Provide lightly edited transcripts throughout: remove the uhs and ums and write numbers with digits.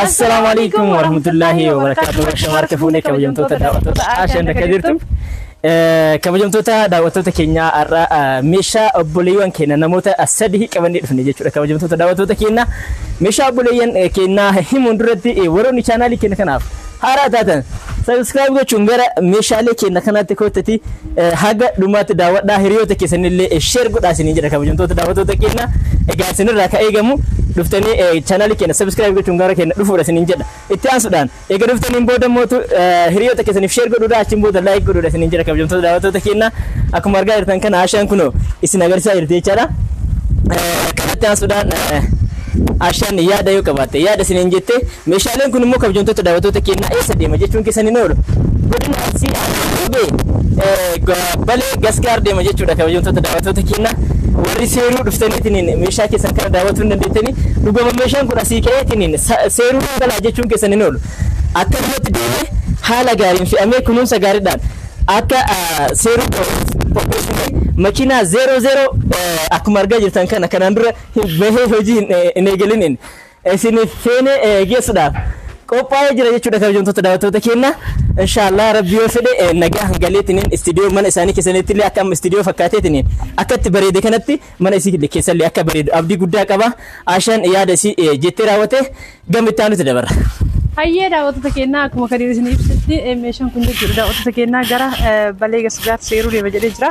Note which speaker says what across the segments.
Speaker 1: السلام عليكم ورحمة الله وبركاته. شمارك فوني كبجمتوتا دعوتوتا عشان كديرتم كبجمتوتا دعوتوتا كينيا أرى ميشا أبوليون كينا نموتا السديه كمان دفني جتشورا كبجمتوتا دعوتوتا كينا ميشا أبوليون كينا هم درتي وروني channel كينا كناف هارا تاتن سبسكرايب gochuun gara meeshaalee keenya kanatti kootati haga dhumaatti daawwadhaa hiriyoota keessan illee share godhaa isin jedha kabajamtoota daawwattoota keenya egaa isinirraa ka eegamu dhuftanii channel keenya subscribe gochuun gara keenya dhufuudha isin jedha itti aansuudhaan egaa dhuftaniin booda mootu hiriyoota keessaniif share godhuudha achiin booda like godhuudha isin jedha kabajamtoota daawwattoota keenya akkuma argaa jirtan kana Aashaan kunoo isin agarsiisaa jirti jechaadha kanatti aansuudhaan Aashaan yaada yoo qabaatte yaada isin jette meeshaaleen kun immoo kabajamtoota daawwattoota keenya eessa deema jechuun keessan hin oolu godina balee Gasgaar deema jechuudha kabajamtoota daawwattoota keenya warri seeruu dhuftaniitiin meeshaa keessan kana daawwachuu hin dandeettanii dhugama meeshaan kun asii ka'eetiin seeruu galaa jechuun keessan hin oolu akkanumatti deemee haala gaariin fe'amee kunuunsa gaariidhaan akka seeruu qopheessine makina 00 akkuma argaa jirtan kana kanaan dura bahee hojii hin eegaliniin isin feene geessuudhaaf qophaa'ee jira jechuudha kabajamtoota daawwattoota keenya inshallah rabbi yoo fedhe nagaa hangaleetiin istiidiyoo mana isaanii keessanitti illee akka amma istiidiyoo fakkaateetiin akkatti bareede kanatti mana isii keessallee akka bareedu abdii guddaa qaba Aashaan yaada isii jettee raawwate gamittaa nuti dabarra.
Speaker 2: Hayyee daawwattoota keenya akkuma kan isin ibsitti meeshaan kun jechuudha daawwattoota keenya gara balee Gasgaar seeruu deema jedhee jira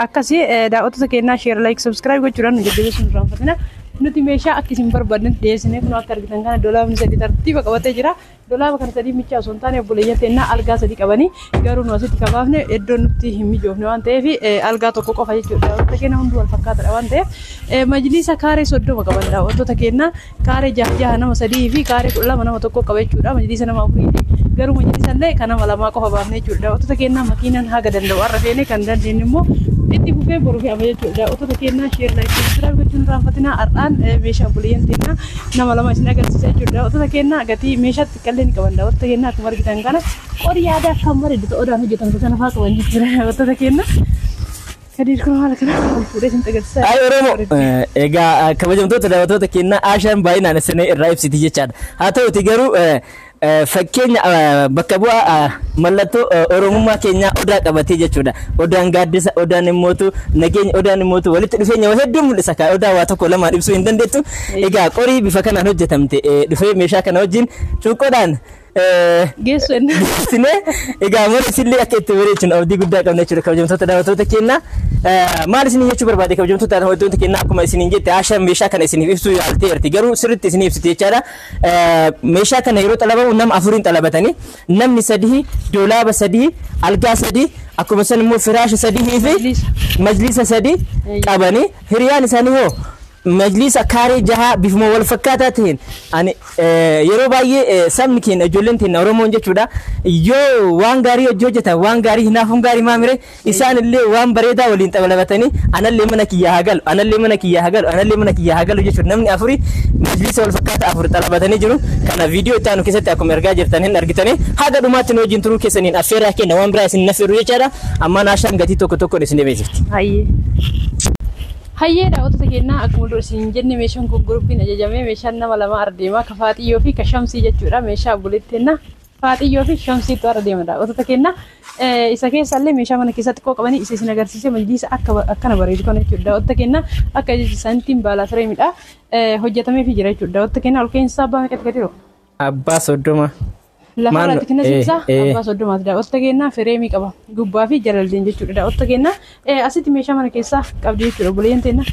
Speaker 2: akkasii daawwattoota keenya share like subscribe gochuudhaan nu jajjabeessuun hin irraanfatina nuti meeshaa akka isin barbaaddan dhiyeessinee kun akka argitan kana doolaarri sadii tartiiba qabatee jira doolaara kana sadii micha osoo hin taane obboleeyyan teennaa algaa sadii qabanii garuu nu asitti kabaafne iddoo nutti hin mijoofne waan ta'eef algaa tokko qofa jechuudha daawwattoota keenya hundi wal fakkaataadha waan ta'eef majlisa kaaree 30 qaban daawwattoota keenya kaaree 6 nama 3 fi kaaree 12 nama tokko qaba jechuudha majlisa nama 4 garuu majlisa illee kan nama 2 qofa baafne jechuudha daawwattoota keenya makiinaan haga danda'u arra feene kan dandeenyu immoo itti fufee boru fe'ama jechuudha daawwattoota keenya share like subscribe gochuun raanfatina har'aan meeshaa obboleeyyan teennaa nama 2 isin agarsiisa jechuudha daawwattoota keenya gatii meeshaatti qallee ni qaban daawwattoota keenya akkuma argitan kana qorii aadaa kan bareedu ta'uudhaan hojjetamtu sana fa'aa qaban jechuudha daawwattoota keenya kadir kun haala kana fuudhee isin agarsiisa.
Speaker 1: Ay Oromoo egaa kabajamtoota daawwattoota keenya Aashaan baay'inaan isin irraa ibsiti jechaadha haa ta'uti garuu fakkeenya bakka bu'aa mallattoo Oromummaa keenya odaa qabatee jechuudha odaan gaaddisa odaan immootu nageenya odaan immootu walitti dhufeenya hedduu mul'isa ka odaa waa tokko lamaan ibsuu hin dandeettu egaa qorii bifa kanaan hojjetamte dhufee meeshaa kana wajjin cuuqqoodhaan
Speaker 2: geessu
Speaker 1: sine egaa mara isillee akka itti bareechinu abdii guddaa qabna jechuudha kabajamtoota daawwattoota keenya maal isin jechuu barbaade kabajamtoota daawwattoota keenya akkuma isin jette Aashaan meeshaa kana isiniif ibsuu yaaltee jirti garuu sirriitti isin ibsite jechaadha meeshaa kana yeroo xalabamu nama 4 xalabatanii namni 3 doolaaba 3 algaa 3 akkuma san immoo firaasha 3 fi majlisa 3 qabanii hiriyaan isaanii hoo majlisa kaaree jaha bifuma wal fakkaataa ta'een ani yeroo baay'ee sabni keenya ijoolleen teenya Oromoon jechuudha yoo waan gaarii hojjetan waan gaarii hinaafuun gaarii maamire isaan illee waan bareedaa waliin xabalabatanii anallee mana kiyyaa hagalu anallee mana kiyyaa hagalu anallee mana kiyyaa hagalu jechuudha namni 4 majlisa wal fakkaataa 4 xalabatanii jiru kana viidiyoo itti aanu keessatti akkuma argaa jirtan hin argitanii haga dhumaatti nu wajjin turuu keessaniin affeeraa kenna waan biraa isin naffiru jechaadha amma Aashaan gatii tokko tokkoon isin beeksifti.
Speaker 2: Hayyee daawwattoota keenya akkuma dur isin jenne meeshaan kun guruppiin ajajamee meeshaan nama 2 ardeema ka Faaxiyyoo fi ka Shamsii jechuudha meeshaa bulettenna Faaxiyyoo fi Shamsiitu ardeema daawwattoota keenya isa keessallee meeshaa mana keessatti xiqqoo qabanii isin agarsiise majlisa akkana bareedu kana jechuudha daawwattoota keenya akka santiin baalaa fireemidha hojjetamee fi jira jechuudha daawwattoota keenya ol keensa abbaa meeqatti gadi jiru
Speaker 1: abbaa 30
Speaker 2: lafa irratti kina simsa abbaa 30 daawwattoota keenya fireemii qaba gubbaa fi jalaldeen jechuudha daawwattoota keenya asitti meeshaa mana keessaa qabdi jechuudha obboleeyyan teenya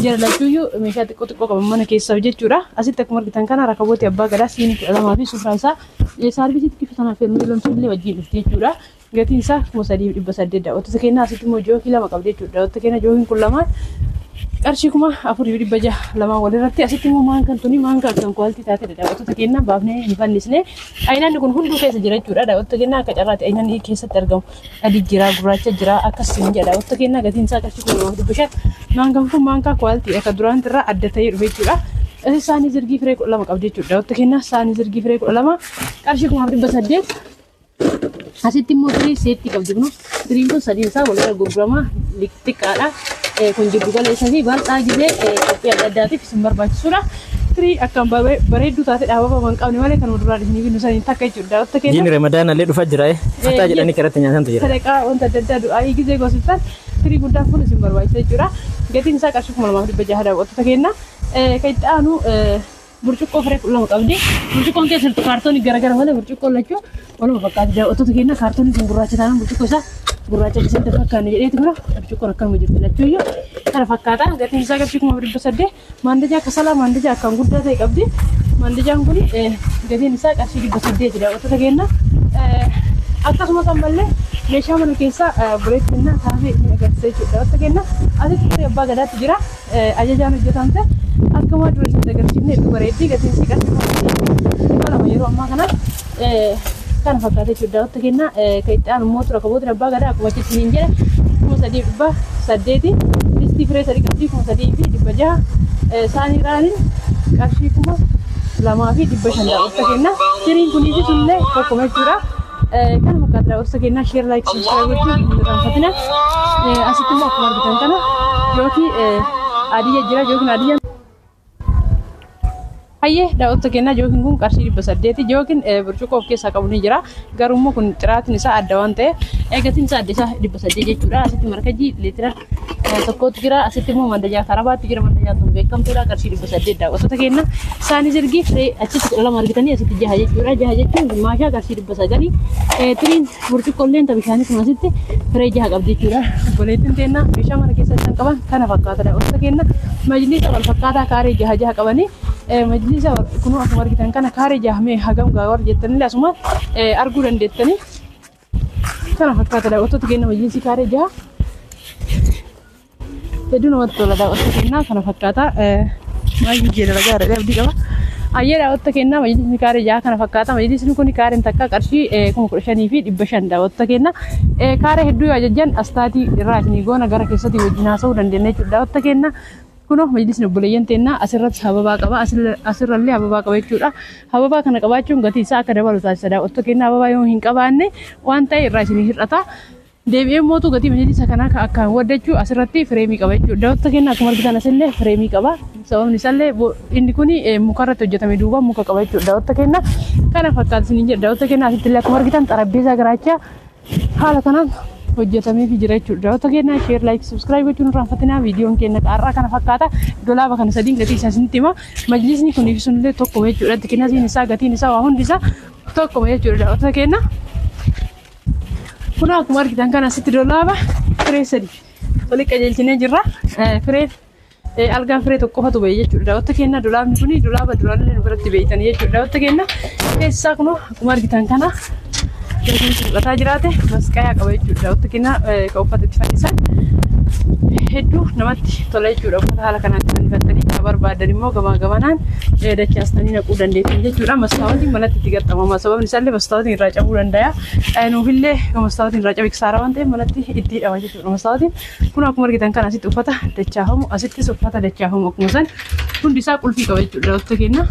Speaker 2: jalalachuuyyuu meeshaa xiqqoo xiqqoo qaban mana keessaa jechuudha asitti akkuma argitan kana rakabooti abbaa gadaa siinii 12 fi sufraan isaa saarbiisitti kifatanaaf feermii lamsuullee wajjin dhufti jechuudha gatiin isaa 3800 daawwattoota keenya asitti immoo jookii 2 qabdi jechuudha daawwattoota keenya jookiin kun 2 qarshii 4600 lamaan walirratti asitti immoo maankaan tuni maankaan kan kwaaltii taate daawwattoota keenya baafnee hin fannisne aynaan kun hunduu keessa jira jechuudha daawwattoota keenya akka carraati aynaan keessatti argamu adii jira gurraacha jira akkasiin jedha daawwattoota keenya gatiin isaa qarshii 4500 maankaan kun maankaa kwaaltii akka duraan irraa adda ta'ee dhufe jechuudha saanii zirgii firee 12 qabdi jechuudha daawwattoota keenya saanii zirgii firee 12 qarshii 1800 asitti immoo firii seetti qabdi kun firiin kun sadiin isaa walirra gurgurama xiqqaadha kun jiddu galeessa fi bal'aa gisee qophii adda addaatiif isin barbaachisuudha tirii akkam bareedduu taate dhaababa waan qabne malee kan muduraa dhihni binnu saniin takka jechuudha daawwatta keenya.
Speaker 1: Jiin Ramadaan illee dhufaa jira fataa jedhanii karatti nyaatantu jira.
Speaker 2: Sadaqaa wanta adda addaa du'aa gizee goosisan tirii guddaan kun isin barbaachisa jechuudha. Gatiin isaa qarshii 2,600 daawwattota keenya. Kan itti aanu burcuqqoo firee 2 qabdi. Burcuqqoon keessatti kaartoonii garagara malee burcuqqoo lachuu waluma fakkaata daawwattota keenya kaartoonii kun gurraacha taanaan burcuqqoo isaa gurraacha keessatti fakkaanne jedheeti bira burcuqqoon akkam jirti lachuu iyyuu kana fakkaata. Gatiin isaa qarshii 2,800 maandajaa kasalaa maandajaa akkaan guddaa ta'e qabdi. Maandajaan kun gatiin isaa qarshii 800 daawwattota keenya. Akkasumas ammallee meeshaa mana keessaa buleettinnaa taafee agarsiisa jechuudha daawwattota keenya. Asitti abbaa gadaatti jira ajajaan hojjetamte akkuma dura isin agarsiifne hedduu bareeddii gatiin isii qarshii lama yeroo ammaa kana kana fakkaata jechuudha daawwattota keenya. Kan itti aanu immoo tura kaboota abbaa gadaa akkuma achitti hin jedhe 3,800 distii firee 3 qabdii 3,600 saanii raaniin qarshii 2,500 daawwattota keenya. Tiriin kunii sunillee tokkuma jechuudha. Kan fakkaata daawwattota keenya share like subscribe gochuun hin irraanfatina. Asitti immoo akkuma argitan kana yookiin adiyya jira yookiin adiyya hayyee daawwattota keenya yookiin kun qarshii 800 yookiin burcuqqoo of keessaa qabu ni jira. Garuu kun xiraatiin isaa adda waan ta'eef gatiin isaa adda isaa 800 jechuudha. Asitti markajii liitira tokkotu jira. Asitti immoo mandajaa karabaatti jira. Mandajaan kun beekamtuudha qarshii 800 daawwattota keenya. Isaanii zirgii firee achitti lama argitanii asitti 6 jechuudha. 6 jechuun maashaa qarshii 900. Tiriin burcuqqoolleen bishaanii kun asitti firee 6 qabdi jechuudha. Obboleettiin teennaa meeshaa mana keessatti kan qaban kana fakkaata daawwattota keenya. Majlisa wal fakkaataa kaaree 6 qabanii majlisa kunoo akkuma argitan kana kaaree 6 hagam gaawar jettanii asuma arguu dandeettanii kana fakkaata daawwattota keenya. Majlisi kaaree 6 hedduu namatti tola daawwattota keenya kana fakkaata. Maayii jeedala gaara abdii qaba. Ayyee daawwattota keenya majlisni kaaree 6 kana fakkaata. Majlisni kun kaareen takka qarshii 15,500 daawwattota keenya. Kaaree hedduu ajajjan astaatii irraa isinii goona gara keessatti wajjin haasa'uu dandeenya jechuudha daawwattota keenya. Kuno majlisni obboleeyyan teennaa asirratti hababaa qaba. Asirrallee hababaa qaba jechuudha. Hababaa kana qabaachuun gatii isaa akka dabalu taasisa daawwattota keenya. Hababaa yoo hin qabaanne waan ta'e irraa isinii hir'ata. Deebi'ee mootuu gatii majlisa kanaa akkaan waddachuu asirratti fireemii qaba jechuudha. Daawwattota keenya akkuma argitan asillee fireemii qaba. Sababni isaallee inni kun mukarratti hojjetame duuba muka qaba jechuudha daawwattota keenya. Kana fakkaata isin jedha daawwattota keenya asittillee akkuma argitan xarabbeessaa garaachaa haala kanaan hojjetamee fi jira jechuudha. Daawwattota keenya share like subscribe gochuun irraanfatinaa. Viidiyoon keenya qaarraa kana fakkaata. Dolaaba kana sadiin gatii isaa isinitti hima. Majlisni kun ibsunillee tokkuma jechuudha. Xiqqinasiin isaa gatiin isaa waa hundi isaa tokkuma jechuudha daawwattota keenya. Kun akkuma argitan kana asitti dolaaba firee 3 wali qajeelchinee jirra. Firee algaan firee tokko qofatu ba'e jechuudha daawwattota keenya. Dolaabni kun dolaaba duraallee biratti beeytanii jechuudha daawwattota keenya. Keessaa kun akkuma argitan kana gatiin sulqataa jiraate masqayaa qaba jechuudha daawwattota keenya. Kan uffata itti fannisan hedduu namatti tola jechuudha. Uffata haala kanaatti fannifattanii kan barbaadan immoo gamaa gamanaan dachaastanii naquu dandeettan jechuudha. Mastaawotiin manatti itti gaxxamama. Sababni isaallee mastaawotiin irraa cabuu danda'a. Nuufillee mastaawotiin irraa cabe kisaara waan ta'eef manatti itti hidhama jechuudha mastaawotiin. Kun akkuma argitan kana asitti uffata dachaafamu asittis uffata dachaafamu akkuma san hundi isaa qulfii qaba jechuudha daawwattota keenya.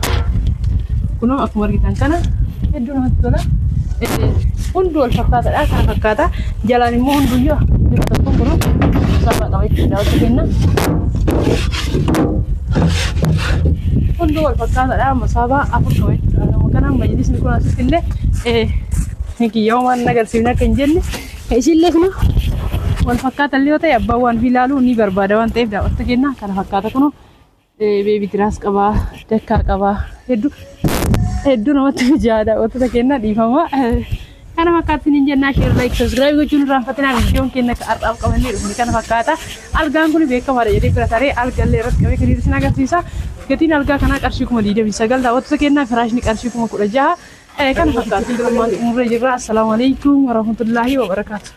Speaker 2: Kunoo akkuma argitan kana hedduu namatti tola. Hundi wal fakkaataadha kana fakkaata. Jalaan immoo hunduyyuu jira tokkoon kunoo sababa qaba jechuudha daawwattota keenya. Hundi wal fakkaataadha masaabaa 4 qaba jechuudha. Kanaan majlisni kun asittillee kiyyoomaan agarsiifna akka hin jenne isillee kunoo wal fakkaatallee yoo ta'e abbaan waan fi ilaaluu ni barbaada waan ta'eef daawwattota keenya kana fakkaata. Kunoo beebii tiraas qabaa dakkaa qabaa hedduu namatti mijaa'aa daawwattota keenya dhiifama. Kana fakkaatti hin jennaa share like subscribe gochuun irraanfatinaa. Viidiyoon keenya har'aaf qabannee dhufne kana fakkaata. Algaan kun beekamaadha jedhee bira taree algallee irratti qabee kan isin agarsiisa. Gatiin algaa kanaa qarshii 29 daawwattota keenya. Firaashni qarshii 16,000 kana fakkaatti. Umurree jirra. Assalaamu alaikum warahmatullaahi wabarakaatu.